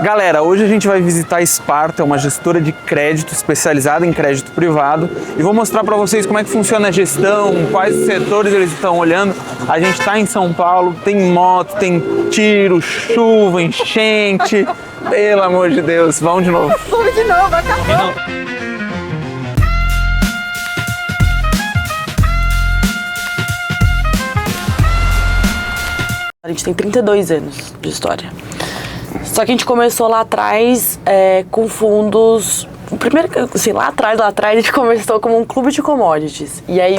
Galera, hoje a gente vai visitar a Sparta, é uma gestora de crédito especializada em crédito privado, e vou mostrar para vocês como é que funciona a gestão, quais setores eles estão olhando. A gente está em São Paulo, tem moto, tem tiro, chuva, enchente. Pelo amor de Deus, vamos de novo. Vamos de novo, acabou. A gente tem 32 anos de história. Só que a gente começou lá atrás com fundos... Primeiro, assim, lá atrás a gente começou como um clube de commodities. E aí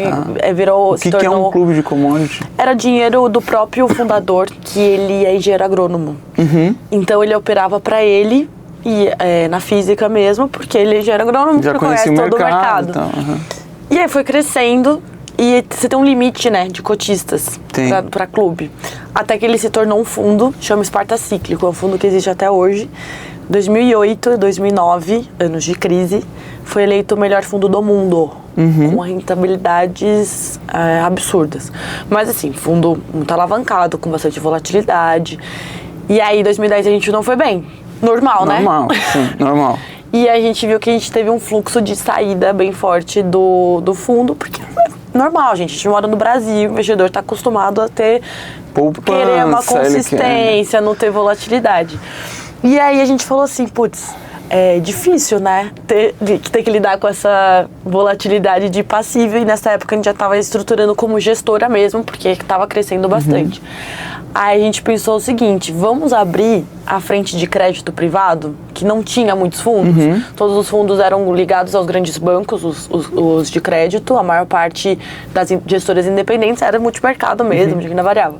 virou... O que é um clube de commodities? Era dinheiro do próprio fundador, que ele é engenheiro agrônomo. Uhum. Então ele operava para ele, e, na física mesmo, porque ele é engenheiro agrônomo, já conhece todo o mercado. Então, E aí foi crescendo. E você tem um limite, né, de cotistas para clube. Até que ele se tornou um fundo, chama Sparta Cíclico, é um fundo que existe até hoje. 2008 e 2009, anos de crise, foi eleito o melhor fundo do mundo, com rentabilidades absurdas. Mas assim, fundo muito alavancado, com bastante volatilidade. E aí, em 2010 a gente não foi bem. Normal, né? Normal, sim, normal. E a gente viu que a gente teve um fluxo de saída bem forte do fundo, porque normal, gente. A gente mora no Brasil, o investidor está acostumado a ter querer uma consistência, não ter volatilidade. E aí a gente falou assim, putz, é difícil, né? Ter que lidar com essa volatilidade de passivo. E nessa época a gente já estava estruturando como gestora mesmo, porque estava crescendo bastante. Aí a gente pensou o seguinte, vamos abrir a frente de crédito privado, que não tinha muitos fundos. Todos os fundos eram ligados aos grandes bancos, os de crédito. A maior parte das gestoras independentes era multimercado mesmo, de renda variável.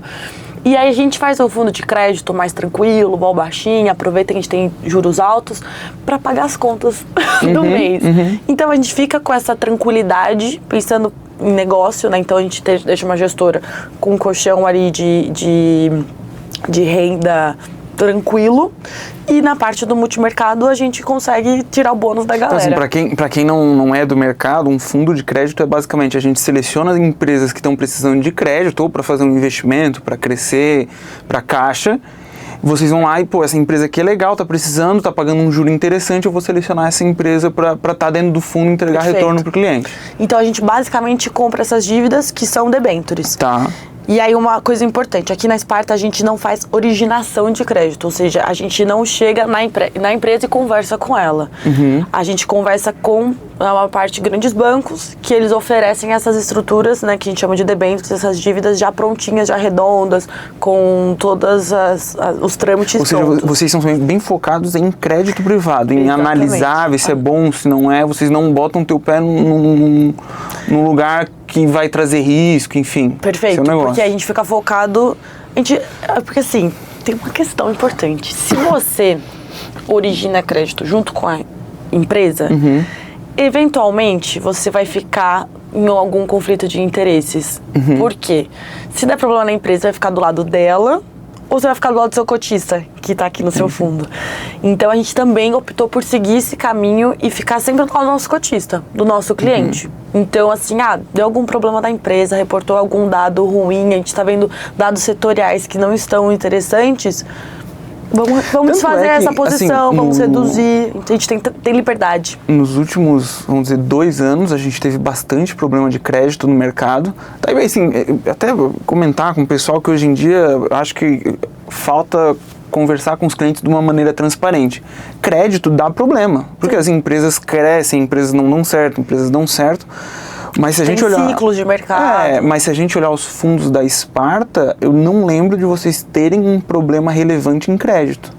E aí a gente faz um fundo de crédito mais tranquilo, vol baixinho, aproveita que a gente tem juros altos para pagar as contas do mês. Então a gente fica com essa tranquilidade, pensando em negócio, né? Então a gente deixa uma gestora com um colchão ali de renda tranquilo, e na parte do multimercado a gente consegue tirar o bônus da galera. Então, assim, para quem não é do mercado, um fundo de crédito é basicamente a gente seleciona empresas que estão precisando de crédito ou para fazer um investimento, para crescer, para caixa. Vocês vão lá e, essa empresa aqui é legal, está precisando, está pagando um juro interessante, eu vou selecionar essa empresa para estar dentro do fundo e entregar retorno para o cliente. Então a gente basicamente compra essas dívidas que são debêntures. Tá. E aí uma coisa importante, aqui na Sparta a gente não faz originação de crédito, ou seja, a gente não chega na empresa e conversa com ela. A gente conversa com uma parte de grandes bancos, que eles oferecem essas estruturas, né, que a gente chama de debêntures, essas dívidas já prontinhas, já redondas, com todas os trâmites. Ou seja, vocês são bem focados em crédito privado, em analisar, ver se é bom, se não é, vocês não botam o teu pé num lugar que vai trazer risco, enfim. Perfeito, porque a gente fica focado... Porque assim, tem uma questão importante. Se você origina crédito junto com a empresa, eventualmente você vai ficar em algum conflito de interesses. Por quê? Se der problema na empresa, vai ficar do lado dela, ou você vai ficar do lado do seu cotista, que está aqui no seu fundo. Então a gente também optou por seguir esse caminho e ficar sempre do lado do nosso cotista, do nosso cliente. Então, assim, deu algum problema da empresa, reportou algum dado ruim, a gente está vendo dados setoriais que não estão interessantes, vamos desfazer essa posição, assim, vamos reduzir, a gente tem liberdade. Nos últimos, vamos dizer, 2 anos, a gente teve bastante problema de crédito no mercado. Daí, assim, até comentar com o pessoal que hoje em dia, acho que falta conversar com os clientes de uma maneira transparente. Crédito dá problema, porque as empresas crescem, empresas não dão certo, empresas dão certo. Mas se a gente olhar ciclos de mercado. Mas se a gente olhar os fundos da Sparta, eu não lembro de vocês terem um problema relevante em crédito.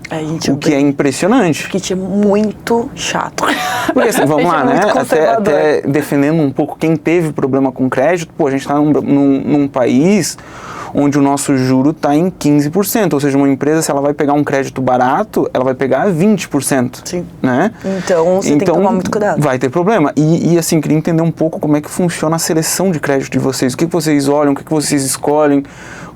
O que é impressionante. Que é muito chato. Porque assim, vamos lá, né? Até defendendo um pouco quem teve problema com crédito, a gente está num país onde o nosso juro está em 15%. Ou seja, uma empresa, se ela vai pegar um crédito barato, ela vai pegar 20%. Sim. Né? Então, você tem que tomar muito cuidado. Vai ter problema. E assim, queria entender um pouco como é que funciona a seleção de crédito de vocês. O que vocês olham, o que vocês escolhem,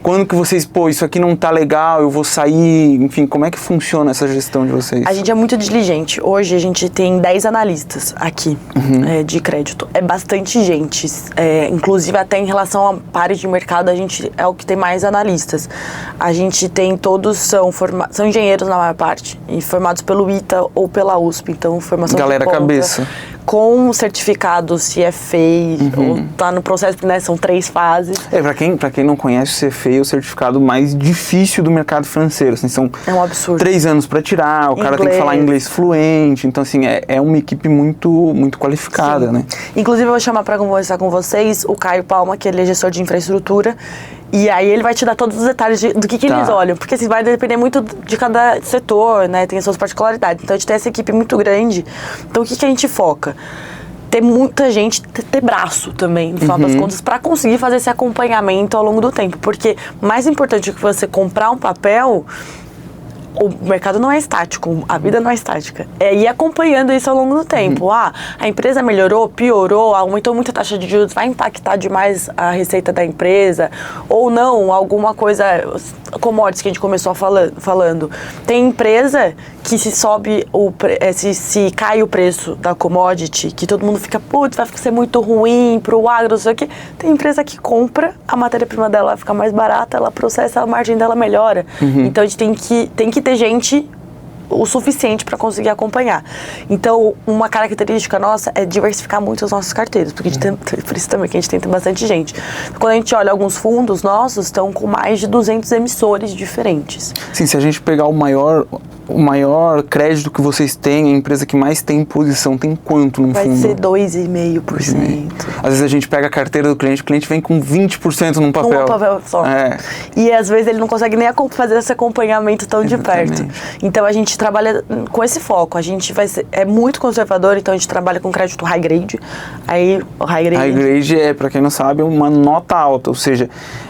Quando que vocês, isso aqui não tá legal, eu vou sair, enfim, como é que funciona essa gestão de vocês? A gente é muito diligente. Hoje a gente tem 10 analistas aqui de crédito. É bastante gente. Inclusive até em relação a pares de mercado, a gente é o que tem mais analistas. A gente tem todos, são engenheiros na maior parte, e formados pelo ITA ou pela USP. Então, formação Galera de ponta, cabeça. com certificado CFA, ou tá no processo, né? São 3 fases. Pra quem não conhece, o CFA é o certificado mais difícil do mercado financeiro. Assim, são É um absurdo. 3 anos para tirar, o cara tem que falar inglês fluente. Então, assim, é uma equipe muito, muito qualificada, Sim. né? Inclusive, eu vou chamar para conversar com vocês o Caio Palma, que ele é gestor de infraestrutura. E aí ele vai te dar todos os detalhes do que eles olham. Porque assim, vai depender muito de cada setor, né? Tem as suas particularidades. Então a gente tem essa equipe muito grande. Então o que a gente foca? Ter muita gente, ter braço também, no final das contas, para conseguir fazer esse acompanhamento ao longo do tempo. Porque mais importante do que você comprar um papel, o mercado não é estático, a vida não é estática. É ir acompanhando isso ao longo do tempo. A empresa melhorou, piorou, aumentou muito a taxa de juros, vai impactar demais a receita da empresa, ou não, alguma coisa, commodities que a gente começou falando. Tem empresa que se cai o preço da commodity, que todo mundo fica, putz, vai ser muito ruim pro agro, não sei o quê. Tem empresa que compra, a matéria-prima dela fica mais barata, ela processa, a margem dela melhora. Então a gente tem que ter gente o suficiente para conseguir acompanhar. Então, uma característica nossa é diversificar muito as nossas carteiras, porque a gente por isso também que a gente tem bastante gente. Quando a gente olha alguns fundos nossos, estão com mais de 200 emissores diferentes. Sim, se a gente pegar o maior crédito que vocês têm, a empresa que mais tem posição, tem quanto num fundo? Vai ser 2,5%. Às vezes a gente pega a carteira do cliente, o cliente vem com 20% num papel. Num papel só. E às vezes ele não consegue nem fazer esse acompanhamento tão de perto. Então a gente trabalha com esse foco. A gente é muito conservador, então a gente trabalha com crédito high grade. Aí o high grade é, para quem não sabe, uma nota alta, ou seja,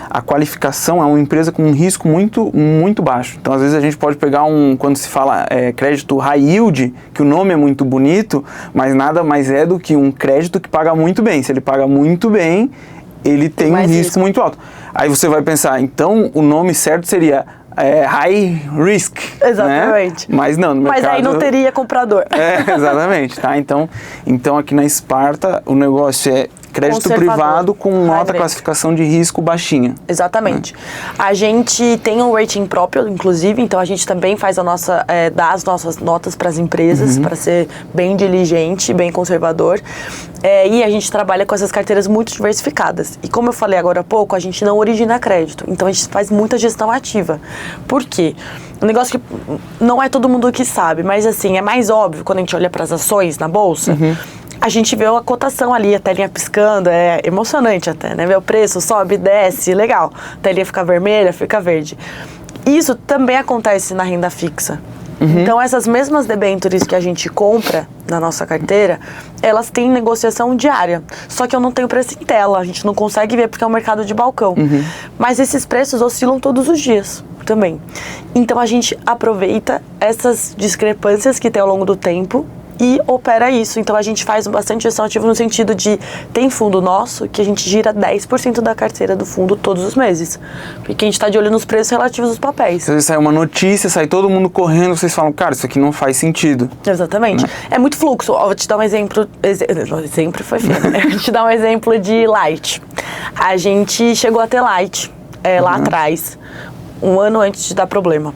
a qualificação é uma empresa com um risco muito, muito baixo. Então, às vezes, a gente pode pegar quando se fala crédito high yield, que o nome é muito bonito, mas nada mais é do que um crédito que paga muito bem. Se ele paga muito bem, ele tem um risco muito alto. Aí você vai pensar, então, o nome certo seria high risk. Exatamente. Né? Mas não, no mercado... Mas aí não teria comprador. Exatamente, tá? Então, aqui na Sparta, o negócio é crédito privado com nota classificação de risco baixinha. Exatamente. A gente tem um rating próprio, inclusive, então a gente também faz dá as nossas notas para as empresas, para ser bem diligente, bem conservador. E a gente trabalha com essas carteiras muito diversificadas. E como eu falei agora há pouco, a gente não origina crédito, então a gente faz muita gestão ativa. Por quê? Um negócio que não é todo mundo que sabe, mas assim, é mais óbvio quando a gente olha para as ações na bolsa. A gente vê a cotação ali, a telinha piscando, é emocionante até, né? Ver o preço, sobe, desce, legal. A telinha fica vermelha, fica verde. Isso também acontece na renda fixa. Então, essas mesmas debêntures que a gente compra na nossa carteira, elas têm negociação diária. Só que eu não tenho preço em tela, a gente não consegue ver porque é um mercado de balcão. Mas esses preços oscilam todos os dias também. Então, a gente aproveita essas discrepâncias que tem ao longo do tempo e opera isso. Então a gente faz bastante gestão ativa no sentido de, tem fundo nosso que a gente gira 10% da carteira do fundo todos os meses. Porque a gente está de olho nos preços relativos dos papéis. Às vezes sai uma notícia, sai todo mundo correndo, vocês falam, cara, isso aqui não faz sentido. Exatamente. Né? É muito fluxo. Vou te dar um exemplo. Sempre foi feio. Vou te dar um exemplo de Light. A gente chegou a ter Light lá atrás, um ano antes de dar problema.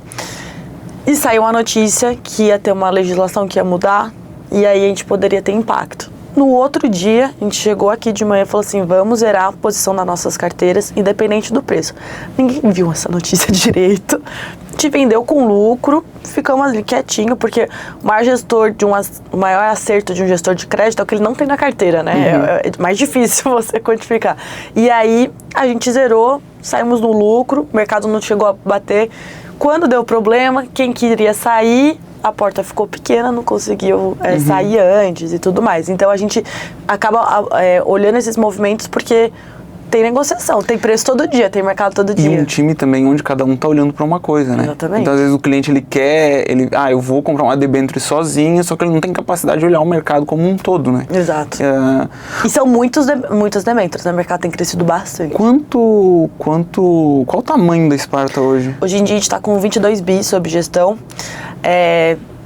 E saiu uma notícia que ia ter uma legislação que ia mudar. E aí a gente poderia ter impacto. No outro dia, a gente chegou aqui de manhã e falou assim, vamos zerar a posição das nossas carteiras, independente do preço. Ninguém viu essa notícia direito. Te vendeu com lucro, ficamos ali quietinho, porque o maior acerto de um gestor de crédito é o que ele não tem na carteira, né? É mais difícil você quantificar. E aí, a gente zerou, saímos no lucro, o mercado não chegou a bater. Quando deu problema, quem queria sair... A porta ficou pequena, não conseguiu sair antes e tudo mais. Então, a gente acaba olhando esses movimentos porque tem negociação, tem preço todo dia, tem mercado todo dia. E um time também onde cada um tá olhando para uma coisa, né? Exatamente. Então, às vezes o cliente, eu vou comprar uma debênture sozinho, só que ele não tem capacidade de olhar o mercado como um todo, né? Exato. E são muitos debêntures, né? O mercado tem crescido bastante. Qual o tamanho da Sparta hoje? Hoje em dia a gente está com 22 bi sob gestão.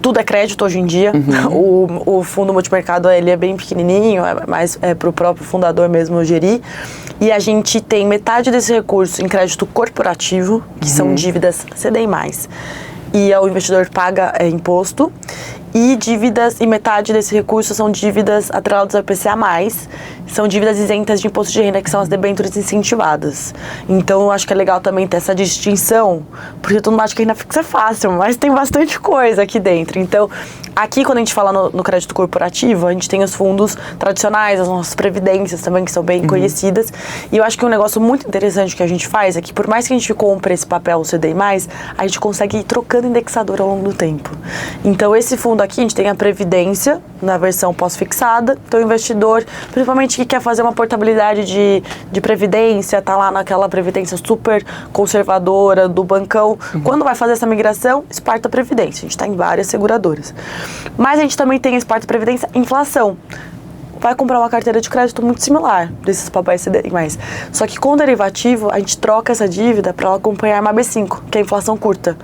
Tudo é crédito hoje em dia. O fundo multimercado ele é bem pequenininho, é mais para o próprio fundador mesmo gerir. E a gente tem metade desse recurso em crédito corporativo, que são dívidas CDI+. E o investidor paga imposto. E metade desse recurso são dívidas atreladas ao IPCA+, são dívidas isentas de imposto de renda, que são as debêntures incentivadas. Então, eu acho que é legal também ter essa distinção, porque todo mundo acha que a renda fixa é fácil, mas tem bastante coisa aqui dentro. Então, aqui, quando a gente fala no crédito corporativo, a gente tem os fundos tradicionais, as nossas previdências também, que são bem conhecidas. E eu acho que um negócio muito interessante que a gente faz é que, por mais que a gente compre esse papel CDI+, a gente consegue ir trocando indexador ao longo do tempo. Então, esse fundo aqui, a gente tem a previdência na versão pós-fixada. Então, o investidor, principalmente que quer fazer uma portabilidade de previdência, tá lá naquela previdência super conservadora do bancão. Quando vai fazer essa migração, Sparta Previdência. A gente está em várias seguradoras. Mas a gente também tem a Sparta Previdência Inflação. Vai comprar uma carteira de crédito muito similar desses papéis CDI+. Só que com o derivativo, a gente troca essa dívida para ela acompanhar uma B5, que é a inflação curta.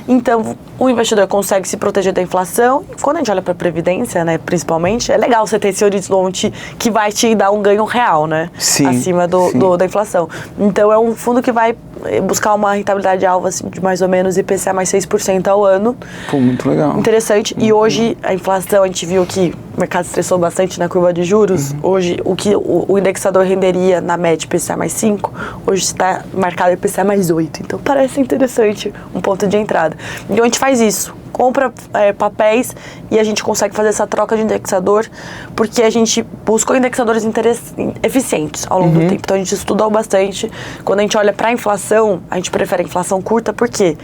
Então, o investidor consegue se proteger da inflação. Quando a gente olha para a Previdência, né, principalmente, é legal você ter esse horizonte que vai te dar um ganho real, né? Sim, acima da inflação. Então, é um fundo que vai buscar uma rentabilidade alva assim, de mais ou menos IPCA mais 6% ao ano. Pô, muito legal. Interessante. E hoje, a inflação, a gente viu que o mercado estressou bastante na curva de juros. Hoje, o que o indexador renderia na média IPCA mais 5, hoje está marcado IPCA mais 8. Então, parece interessante um ponto de entrada. Então, a gente faz isso. Compra papéis e a gente consegue fazer essa troca de indexador porque a gente buscou indexadores eficientes ao longo do tempo. Então, a gente estudou bastante. Quando a gente olha para a inflação, a gente prefere a inflação curta, por quê?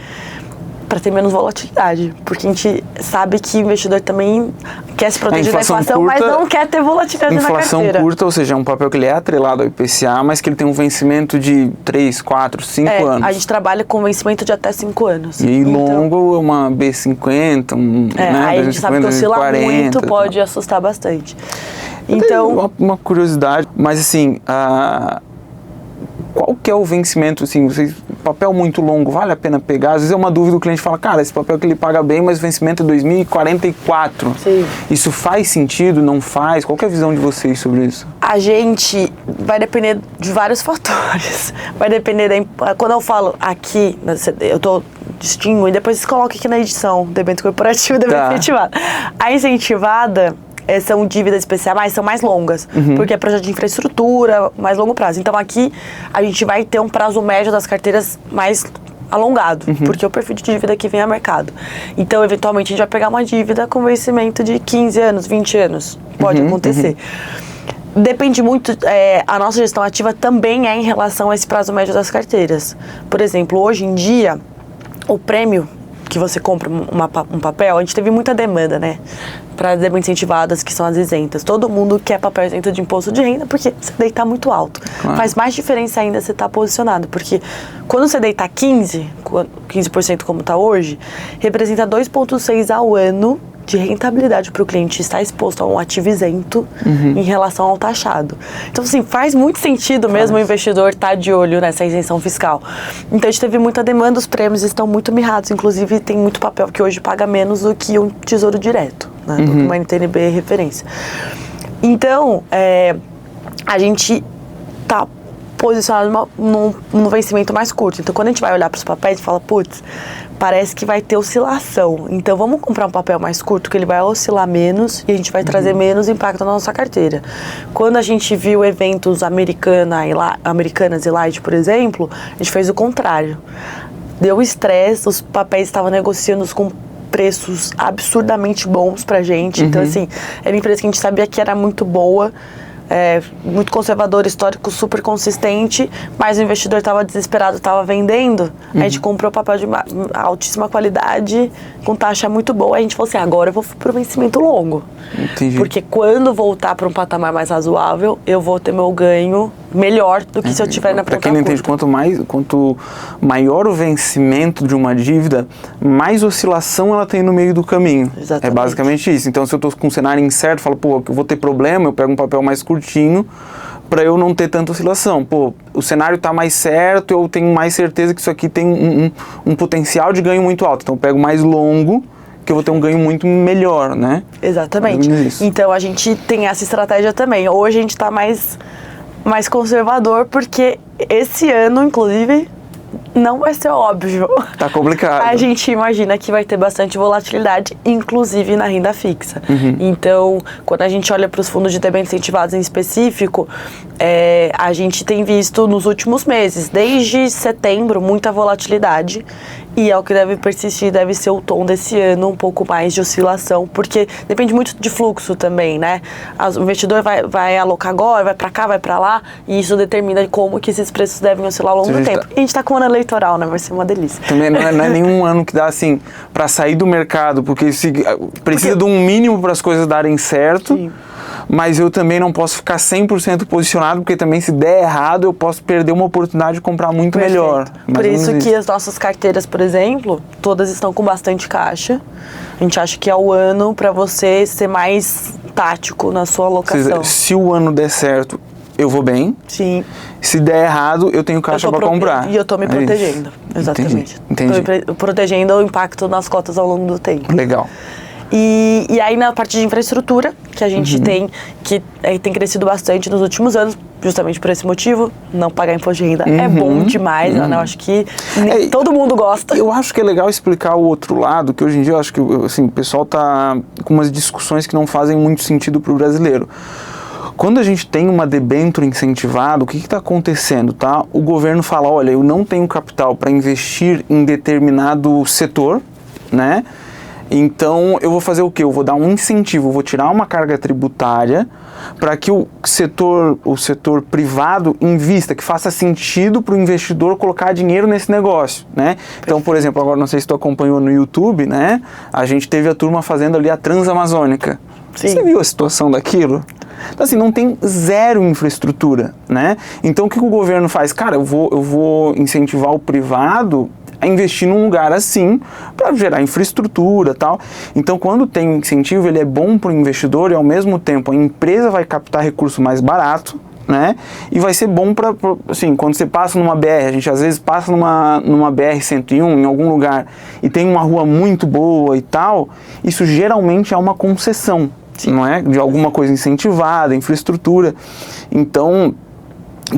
Para ter menos volatilidade, porque a gente sabe que o investidor também quer se proteger da inflação, curta, mas não quer ter volatilidade na carteira. Inflação curta, ou seja, é um papel que ele é atrelado ao IPCA, mas que ele tem um vencimento de 3, 4, 5 anos. A gente trabalha com vencimento de até 5 anos. E longo é uma B50, né? Aí a gente sabe que oscilar 40, muito pode assustar bastante. Então, uma curiosidade, mas assim, qual que é o vencimento, assim, papel muito longo, vale a pena pegar? Às vezes é uma dúvida, o cliente fala, cara, esse papel que ele paga bem, mas o vencimento é 2044. Sim. Isso faz sentido, não faz? Qual que é a visão de vocês sobre isso? A gente vai depender de vários fatores. Vai depender quando eu falo aqui, eu tô distingo, e depois você coloca aqui na edição, debênture corporativo e debênture incentivada. A incentivada são dívidas especiais, são mais longas, porque é projeto de infraestrutura, mais longo prazo. Então aqui a gente vai ter um prazo médio das carteiras mais alongado, porque é o perfil de dívida que vem ao mercado. Então, eventualmente, a gente vai pegar uma dívida com vencimento de 15 anos, 20 anos. Pode acontecer. Depende muito, a nossa gestão ativa também é em relação a esse prazo médio das carteiras. Por exemplo, hoje em dia, o prêmio que você compra um papel, a gente teve muita demanda, né? Para as debêntures incentivadas, que são as isentas. Todo mundo quer papel isento de imposto de renda, porque o CDI está muito alto. Claro. Faz mais diferença ainda você estar posicionado, porque quando o CDI está 15% como está hoje, representa 2,6 ao ano de rentabilidade para o cliente estar exposto a um ativo isento em relação ao taxado. Então, assim, faz muito sentido mesmo o investidor estar de olho nessa isenção fiscal. Então, a gente teve muita demanda, os prêmios estão muito mirrados. Inclusive, tem muito papel que hoje paga menos do que um tesouro direto, né, do que uma NTNB é referência. Então, a gente está posicionado num vencimento mais curto. Então, quando a gente vai olhar para os papéis, a gente fala, putz, parece que vai ter oscilação. Então, vamos comprar um papel mais curto, que ele vai oscilar menos e a gente vai trazer menos impacto na nossa carteira. Quando a gente viu eventos Americanas e Light, por exemplo, a gente fez o contrário. Deu estresse, os papéis estavam negociando com preços absurdamente bons pra gente. Então, assim, era uma empresa que a gente sabia que era muito boa, muito conservador, histórico, super consistente, mas o investidor estava desesperado, estava vendendo. A gente comprou papel de altíssima qualidade, com taxa muito boa. A gente falou assim, agora eu vou para o vencimento longo. Entendi. Porque quando voltar para um patamar mais razoável, eu vou ter meu ganho melhor do que se eu tiver na ponta curta. Para quem não entende, quanto maior o vencimento de uma dívida, mais oscilação ela tem no meio do caminho. Exatamente. É basicamente isso. Então, se eu estou com um cenário incerto, eu falo, pô, eu vou ter problema, eu pego um papel mais curtinho para eu não ter tanta oscilação. Pô, o cenário está mais certo, eu tenho mais certeza que isso aqui tem um potencial de ganho muito alto. Então, eu pego mais longo, que eu vou ter um ganho muito melhor, né? Exatamente. Então, a gente tem essa estratégia também. Hoje a gente está mais conservador, porque esse ano, inclusive, não vai ser óbvio. Tá complicado. A gente imagina que vai ter bastante volatilidade, inclusive na renda fixa. Então, quando a gente olha para os fundos de debêntures incentivados em específico, a gente tem visto nos últimos meses, desde setembro, muita volatilidade. E é o que deve persistir, deve ser o tom desse ano, um pouco mais de oscilação, porque depende muito de fluxo também, né? O investidor vai alocar agora, vai para cá, vai para lá, e isso determina como que esses preços devem oscilar ao longo do tempo. E a gente tá com um ano eleitoral, né? Vai ser uma delícia. Também não é nenhum ano que dá assim para sair do mercado, porque precisa de um mínimo para as coisas darem certo. Sim. Mas eu também não posso ficar 100% posicionado, porque também se der errado eu posso perder uma oportunidade de comprar muito melhor. Por isso que as nossas carteiras, por exemplo, todas estão com bastante caixa. A gente acha que é o ano para você ser mais tático na sua alocação. Se o ano der certo, eu vou bem. Sim. Se der errado, eu tenho caixa para comprar. E eu tô me protegendo. Exatamente. Entendi. Tô protegendo o impacto nas cotas ao longo do tempo. Legal. E aí na parte de infraestrutura, que a gente tem, que tem crescido bastante nos últimos anos, justamente por esse motivo, não pagar imposto de renda é bom demais, né? Eu acho que todo mundo gosta. Eu acho que é legal explicar o outro lado, que hoje em dia eu acho que assim, o pessoal tá com umas discussões que não fazem muito sentido para o brasileiro. Quando a gente tem uma debênture incentivada, o que está acontecendo, tá? O governo fala, olha, eu não tenho capital para investir em determinado setor, né? Então, eu vou fazer o quê? Eu vou dar um incentivo, vou tirar uma carga tributária para que o setor privado invista, que faça sentido para o investidor colocar dinheiro nesse negócio, né? Então, por exemplo, agora não sei se tu acompanhou no YouTube, né? A gente teve a turma fazendo ali a Transamazônica. Sim. Você viu a situação daquilo? Então, assim, não tem zero infraestrutura, né? Então, o que o governo faz? Cara, eu vou incentivar o privado a investir num lugar assim para gerar infraestrutura e tal. Então, quando tem incentivo, ele é bom para o investidor e, ao mesmo tempo, a empresa vai captar recurso mais barato, né? E vai ser bom para, assim, quando você passa numa BR, a gente às vezes passa numa BR-101 em algum lugar e tem uma rua muito boa e tal, isso geralmente é uma concessão, não é? De alguma coisa incentivada, infraestrutura. Então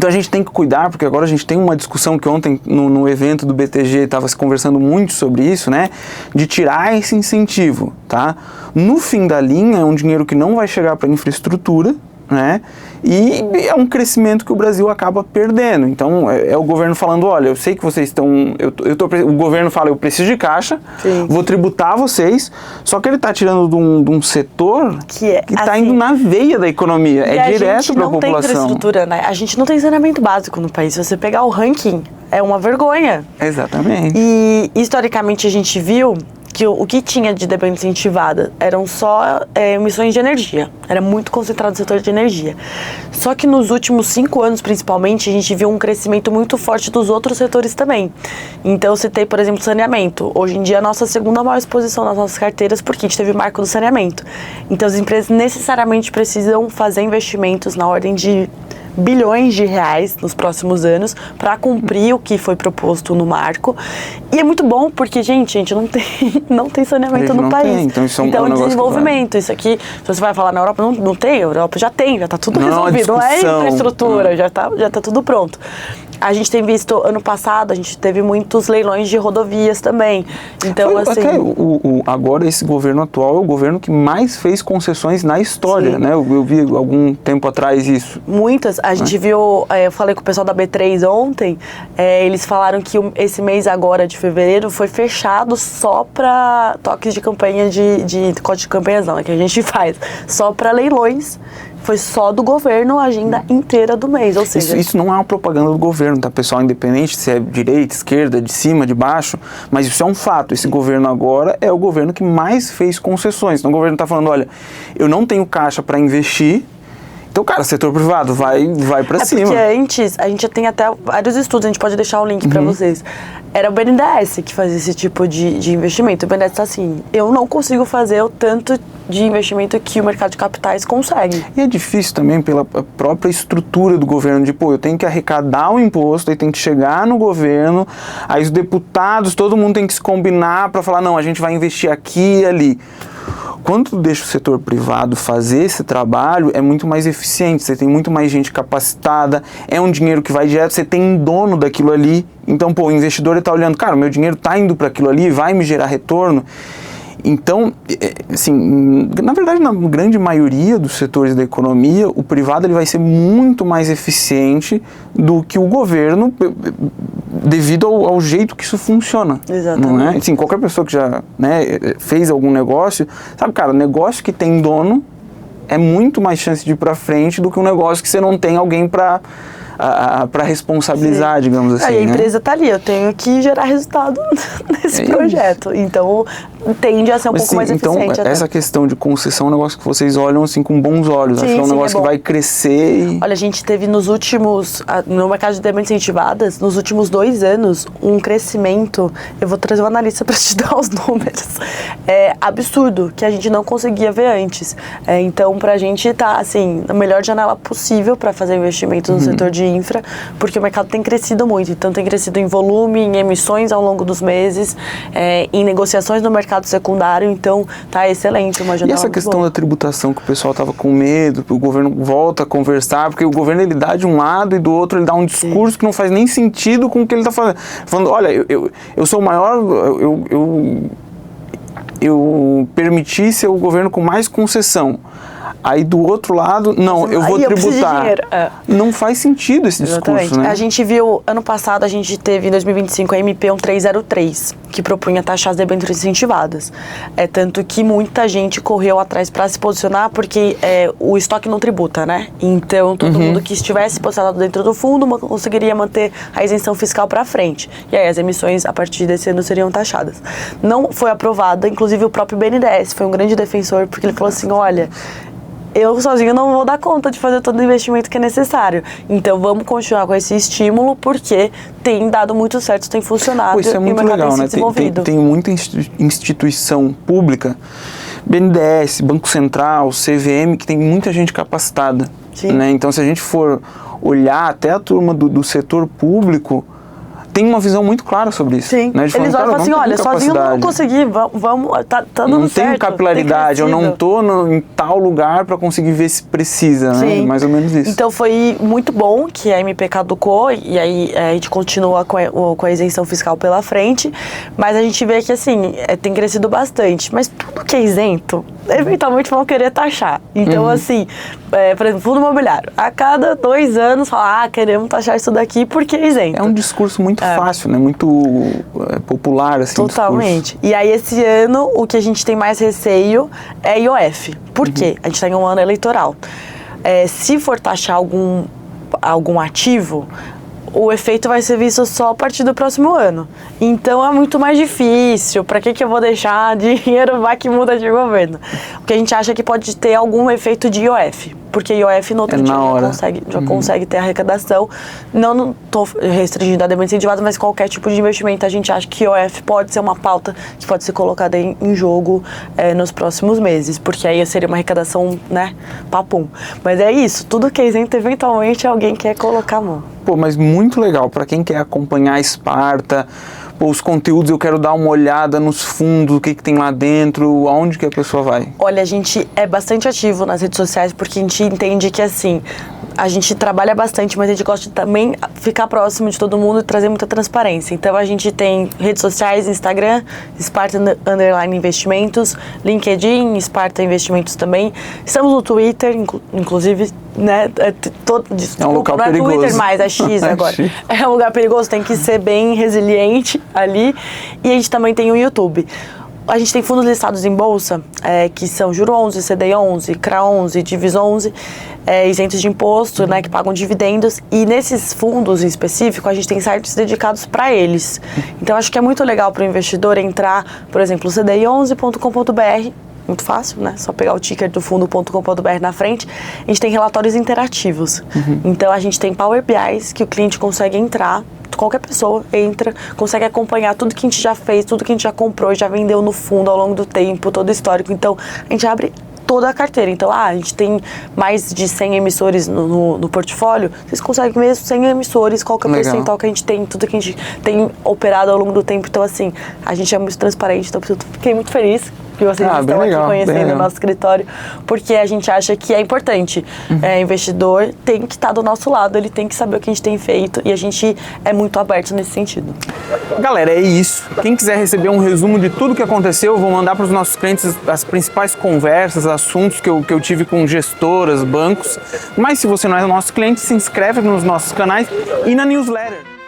a gente tem que cuidar, porque agora a gente tem uma discussão que ontem no evento do BTG estava se conversando muito sobre isso, né? De tirar esse incentivo, tá? No fim da linha é um dinheiro que não vai chegar para infraestrutura, né? E é um crescimento que o Brasil acaba perdendo. Então, é o governo falando, olha, eu sei que vocês estão... o governo fala, eu preciso de caixa, sim, vou tributar vocês, só que ele está tirando de um setor que está assim, indo na veia da economia, é direto para a população. A gente não tem infraestrutura, né? A gente não tem saneamento básico no país. Se você pegar o ranking, é uma vergonha. Exatamente. E, historicamente, a gente viu que o que tinha de debênture incentivada eram só emissões de energia. Era muito concentrado no setor de energia. Só que nos últimos 5 anos, principalmente, a gente viu um crescimento muito forte dos outros setores também. Então, você tem, por exemplo, saneamento. Hoje em dia, a nossa segunda maior exposição nas nossas carteiras, porque a gente teve o marco do saneamento. Então, as empresas necessariamente precisam fazer investimentos na ordem de bilhões de reais nos próximos anos para cumprir o que foi proposto no marco. E é muito bom porque, gente não tem saneamento no país. Então, isso é um desenvolvimento. Isso aqui, se você vai falar na Europa, não tem. A Europa já tem, já está tudo resolvido. Não é infraestrutura, já tá tudo pronto. A gente tem visto, ano passado, a gente teve muitos leilões de rodovias também. Então, assim... Até agora, esse governo atual é o governo que mais fez concessões na história, né? Eu vi algum tempo atrás isso. Muitas. A gente viu, eu falei com o pessoal da B3 ontem, eles falaram que esse mês agora de fevereiro foi fechado só para toques de campanha código de campanhas não, que a gente faz, só para leilões. Foi só do governo a agenda inteira do mês, ou seja... Isso não é uma propaganda do governo, tá, pessoal? Independente se é direita, esquerda, de cima, de baixo, mas isso é um fato. Esse governo agora é o governo que mais fez concessões. Então o governo está falando, olha, eu não tenho caixa para investir, então, cara, setor privado, vai para cima. Porque antes, a gente tem até vários estudos, a gente pode deixar o link para vocês. Era o BNDES que fazia esse tipo de investimento. O BNDES está assim, eu não consigo fazer o tanto de investimento que o mercado de capitais consegue. E é difícil também pela própria estrutura do governo, de, eu tenho que arrecadar o imposto, aí tem que chegar no governo, aí os deputados, todo mundo tem que se combinar para falar, não, a gente vai investir aqui e ali. Quando tu deixa o setor privado fazer esse trabalho, é muito mais eficiente, você tem muito mais gente capacitada, é um dinheiro que vai direto, você tem um dono daquilo ali, então, o investidor está olhando, cara, o meu dinheiro está indo para aquilo ali, vai me gerar retorno. Então, assim, na verdade, na grande maioria dos setores da economia, o privado ele vai ser muito mais eficiente do que o governo, devido ao jeito que isso funciona. Exatamente. Não é? Assim, qualquer pessoa que já, né, fez algum negócio, sabe, cara, negócio que tem dono é muito mais chance de ir para frente do que um negócio que você não tem alguém para responsabilizar, digamos assim. A empresa está ali, eu tenho que gerar resultado nesse projeto. Então, tende a ser um pouco mais eficiente. Então, essa questão de concessão é um negócio que vocês olham assim com bons olhos. Acho que é um negócio que vai crescer. Olha, a gente teve nos últimos, no mercado de demanda incentivadas, nos últimos 2 anos, um crescimento, eu vou trazer um analista para te dar os números, absurdo, que a gente não conseguia ver antes. Então, para a gente tá, assim, na melhor janela possível para fazer investimentos no setor de infra, porque o mercado tem crescido muito. Então, tem crescido em volume, em emissões ao longo dos meses, em negociações no mercado secundário. Então, tá excelente, uma janela. E essa questão da tributação que o pessoal tava com medo, o governo volta a conversar, porque o governo ele dá de um lado e do outro ele dá um discurso que não faz nem sentido com o que ele tá fazendo. Falando, olha, eu sou o maior, eu permiti ser o governo com mais concessão. Aí do outro lado, não, eu vou tributar. Não faz sentido esse discurso, né? A gente viu, ano passado, a gente teve em 2025 a MP 1303, que propunha taxar as debêntures incentivadas. Tanto que muita gente correu atrás para se posicionar, porque o estoque não tributa, né? Então, todo mundo que estivesse posicionado dentro do fundo conseguiria manter a isenção fiscal para frente. E aí as emissões, a partir desse ano, seriam taxadas. Não foi aprovada, inclusive o próprio BNDES foi um grande defensor, porque ele falou assim, olha, eu sozinho não vou dar conta de fazer todo o investimento que é necessário. Então, vamos continuar com esse estímulo, porque tem dado muito certo, tem funcionado. Isso é muito legal, né? Tem muita instituição pública, BNDES, Banco Central, CVM, que tem muita gente capacitada. Né? Então, se a gente for olhar até a turma do setor público, tem uma visão muito clara sobre isso. Sim, né? Eles olham e falam assim, olha, sozinho eu não consegui, vamos, tá dando não certo. Não tenho capilaridade, eu não tô em tal lugar para conseguir ver se precisa, né? Mais ou menos isso. Então foi muito bom que a MP caducou e aí a gente continua com a isenção fiscal pela frente, mas a gente vê que assim, tem crescido bastante, mas tudo que é isento, eventualmente vão querer taxar. Então assim, por exemplo, fundo imobiliário, a cada 2 anos fala, queremos taxar isso daqui porque é isento. É um discurso muito fácil, né? Muito popular, assim. Totalmente. E aí, esse ano, o que a gente tem mais receio é IOF. Por quê? A gente está em um ano eleitoral. Se for taxar algum ativo, o efeito vai ser visto só a partir do próximo ano. Então, é muito mais difícil. Para que eu vou deixar dinheiro vai que muda de governo? O que a gente acha que pode ter algum efeito de IOF. Porque IOF no outro dia já consegue ter arrecadação. Não estou restringindo a demanda incentivada, mas qualquer tipo de investimento, a gente acha que IOF pode ser uma pauta que pode ser colocada em jogo nos próximos meses. Porque aí seria uma arrecadação, né, papum. Mas é isso, tudo que é isento, eventualmente alguém quer colocar a mão. Pô, mas muito legal, para quem quer acompanhar a Sparta, os conteúdos, eu quero dar uma olhada nos fundos, o que tem lá dentro, aonde que a pessoa vai? Olha, a gente é bastante ativo nas redes sociais, porque a gente entende que, assim, a gente trabalha bastante, mas a gente gosta de também ficar próximo de todo mundo e trazer muita transparência. Então a gente tem redes sociais, Instagram, Sparta Underline Investimentos, LinkedIn, Sparta Investimentos também. Estamos no Twitter, inclusive, né? É um local perigoso. Twitter mais, é X agora. É um lugar perigoso, tem que ser bem resiliente ali. E a gente também tem o YouTube. A gente tem fundos listados em bolsa, que são Juro 11, CDI 11, CRA 11, Divis 11, isentos de imposto, né, que pagam dividendos. E nesses fundos em específico, a gente tem sites dedicados para eles. Então, acho que é muito legal para o investidor entrar, por exemplo, cdi11.com.br, muito fácil, né? Só pegar o ticker do fundo.com.br na frente. A gente tem relatórios interativos. Então, a gente tem Power BIs que o cliente consegue entrar, qualquer pessoa entra, consegue acompanhar tudo que a gente já fez, tudo que a gente já comprou, já vendeu no fundo ao longo do tempo, todo o histórico. Então, a gente abre toda a carteira. Então, a gente tem mais de 100 emissores no portfólio, vocês conseguem mesmo 100 emissores, qual que é o percentual que a gente tem, tudo que a gente tem operado ao longo do tempo. Então, assim, a gente é muito transparente, então eu fiquei muito feliz que vocês estão aqui conhecendo o nosso escritório, porque a gente acha que é importante. Investidor tem que estar do nosso lado, ele tem que saber o que a gente tem feito e a gente é muito aberto nesse sentido. Galera, é isso. Quem quiser receber um resumo de tudo que aconteceu, eu vou mandar para os nossos clientes as principais conversas, assuntos que eu tive com gestoras, bancos. Mas se você não é nosso cliente, se inscreve nos nossos canais e na newsletter.